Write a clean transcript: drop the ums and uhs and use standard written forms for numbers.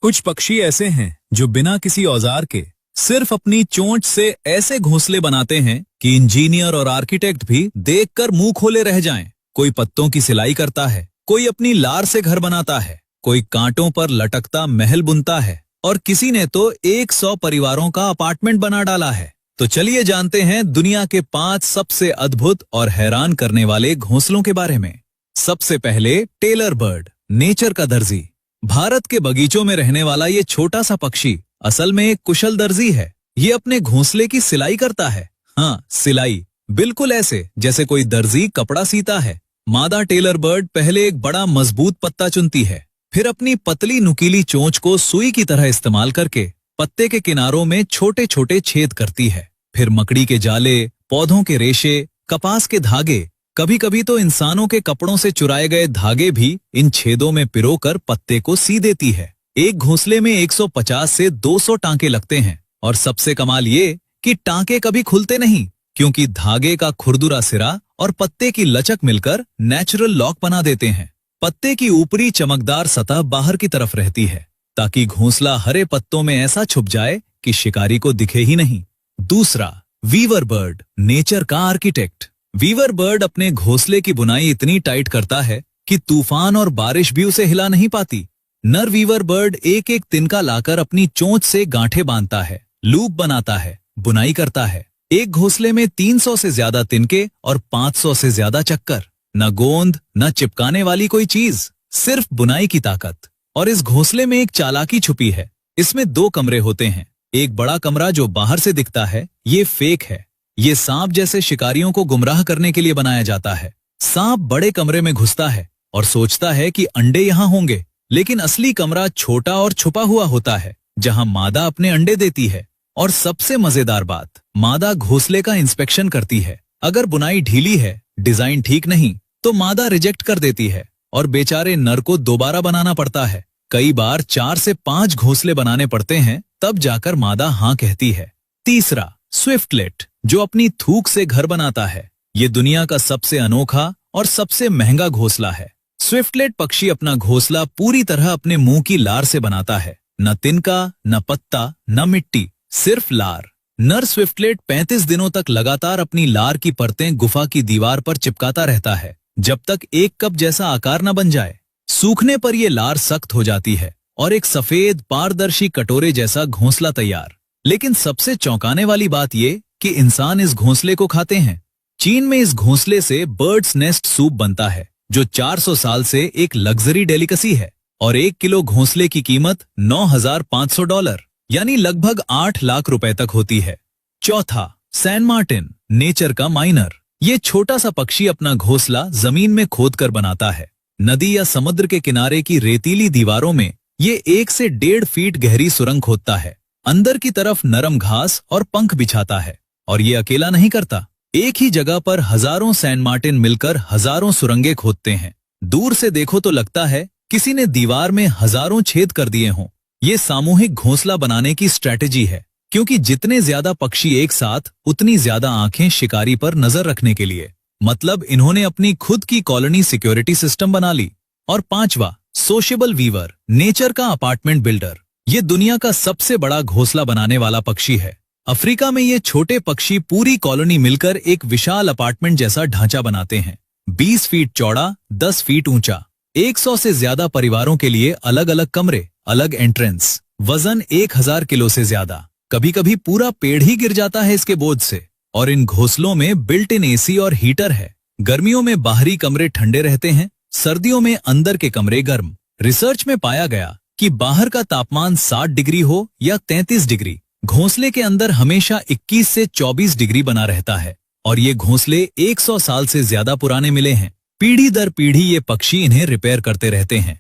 कुछ पक्षी ऐसे हैं जो बिना किसी औजार के सिर्फ अपनी चोंच से ऐसे घोंसले बनाते हैं कि इंजीनियर और आर्किटेक्ट भी देखकर मुंह खोले रह जाएं। कोई पत्तों की सिलाई करता है, कोई अपनी लार से घर बनाता है, कोई कांटों पर लटकता महल बुनता है और किसी ने तो 100 परिवारों का अपार्टमेंट बना डाला है। तो चलिए जानते हैं दुनिया के 5 सबसे अद्भुत और हैरान करने वाले घोंसलों के बारे में। सबसे पहले टेलर बर्ड, नेचर का दर्जी। भारत के बगीचों में रहने वाला ये छोटा सा पक्षी असल में एक कुशल दर्जी है। ये अपने घोंसले की सिलाई करता है। हाँ, सिलाई, बिल्कुल ऐसे जैसे कोई दर्जी कपड़ा सीता है। मादा टेलर बर्ड पहले एक बड़ा मजबूत पत्ता चुनती है, फिर अपनी पतली नुकीली चोंच को सुई की तरह इस्तेमाल करके पत्ते के किनारों में छोटे छोटे छेद करती है। फिर मकड़ी के जाले, पौधों के रेशे, कपास के धागे, कभी कभी तो इंसानों के कपड़ों से चुराए गए धागे भी इन छेदों में पिरोकर पत्ते को सी देती है। एक घोंसले में 150 से 200 टांके लगते हैं और सबसे कमाल ये कि टांके कभी खुलते नहीं, क्योंकि धागे का खुरदुरा सिरा और पत्ते की लचक मिलकर नेचुरल लॉक बना देते हैं। पत्ते की ऊपरी चमकदार सतह बाहर की तरफ रहती है ताकि घोंसला हरे पत्तों में ऐसा छुप जाए कि शिकारी को दिखे ही नहीं। दूसरा, वीवर बर्ड, नेचर का आर्किटेक्ट। वीवर बर्ड अपने घोंसले की बुनाई इतनी टाइट करता है कि तूफान और बारिश भी उसे हिला नहीं पाती। नर वीवर बर्ड एक एक तिनका लाकर अपनी चोंच से गांठें बांधता है, लूप बनाता है, बुनाई करता है। एक घोंसले में 300 से ज्यादा तिनके और 500 से ज्यादा चक्कर। न गोंद, न चिपकाने वाली कोई चीज, सिर्फ बुनाई की ताकत। और इस घोंसले में एक चालाकी छुपी है। इसमें 2 कमरे होते हैं। एक बड़ा कमरा जो बाहर से दिखता है, ये फेक है। ये सांप जैसे शिकारियों को गुमराह करने के लिए बनाया जाता है। सांप बड़े कमरे में घुसता है और सोचता है कि अंडे यहाँ होंगे, लेकिन असली कमरा छोटा और छुपा हुआ होता है जहाँ मादा अपने अंडे देती है। और सबसे मजेदार बात, मादा घोंसले का इंस्पेक्शन करती है। अगर बुनाई ढीली है, डिजाइन ठीक नहीं, तो मादा रिजेक्ट कर देती है और बेचारे नर को दोबारा बनाना पड़ता है। कई बार 4 से 5 घोंसले बनाने पड़ते हैं, तब जाकर मादा हाँ कहती है। तीसरा, स्विफ्टलेट, जो अपनी थूक से घर बनाता है। ये दुनिया का सबसे अनोखा और सबसे महंगा घोंसला है। स्विफ्टलेट पक्षी अपना घोंसला पूरी तरह अपने मुंह की लार से बनाता है। न तिनका, न पत्ता, न मिट्टी, सिर्फ लार। नर स्विफ्टलेट 35 दिनों तक लगातार अपनी लार की परतें गुफा की दीवार पर चिपकाता रहता है, जब तक एक कप जैसा आकार न बन जाए। सूखने पर ये लार सख्त हो जाती है और एक सफेद पारदर्शी कटोरे जैसा घोंसला तैयार। लेकिन सबसे चौंकाने वाली बात ये कि इंसान इस घोंसले को खाते हैं। चीन में इस घोंसले से बर्ड्स नेस्ट सूप बनता है, जो 400 साल से एक लग्जरी डेलिकेसी है। और 1 किलो घोंसले की कीमत $9,500, यानी लगभग 8 लाख रुपए तक होती है। चौथा, सैन मार्टिन, नेचर का माइनर। ये छोटा सा पक्षी अपना घोंसला जमीन में खोदकर बनाता है। नदी या समुद्र के किनारे की रेतीली दीवारों में ये 1 से 1.5 फीट गहरी सुरंग खोदता है। अंदर की तरफ नरम घास और पंख बिछाता है। और ये अकेला नहीं करता, एक ही जगह पर हजारों सैन मार्टिन मिलकर हजारों सुरंगें खोदते हैं। दूर से देखो तो लगता है किसी ने दीवार में हजारों छेद कर दिए हों। ये सामूहिक घोंसला बनाने की स्ट्रैटेजी है, क्योंकि जितने ज्यादा पक्षी एक साथ, उतनी ज्यादा आंखें शिकारी पर नजर रखने के लिए। मतलब इन्होंने अपनी खुद की कॉलोनी सिक्योरिटी सिस्टम बना ली। और पांचवा, सोशेबल वीवर, नेचर का अपार्टमेंट बिल्डर। ये दुनिया का सबसे बड़ा घोंसला बनाने वाला पक्षी है। अफ्रीका में ये छोटे पक्षी पूरी कॉलोनी मिलकर एक विशाल अपार्टमेंट जैसा ढांचा बनाते हैं। 20 फीट चौड़ा, 10 फीट ऊंचा। 100 से ज्यादा परिवारों के लिए अलग अलग कमरे, अलग एंट्रेंस। वजन 1000 किलो से ज्यादा। कभी कभी पूरा पेड़ ही गिर जाता है इसके बोझ से। और इन घोंसलों में बिल्ट इन एसी और हीटर है। गर्मियों में बाहरी कमरे ठंडे रहते हैं, सर्दियों में अंदर के कमरे गर्म। रिसर्च में पाया गया कि बाहर का तापमान 60 डिग्री हो या 33 डिग्री, घोंसले के अंदर हमेशा 21 से 24 डिग्री बना रहता है। और ये घोंसले 100 साल से ज्यादा पुराने मिले हैं। पीढ़ी दर पीढ़ी ये पक्षी इन्हें रिपेयर करते रहते हैं।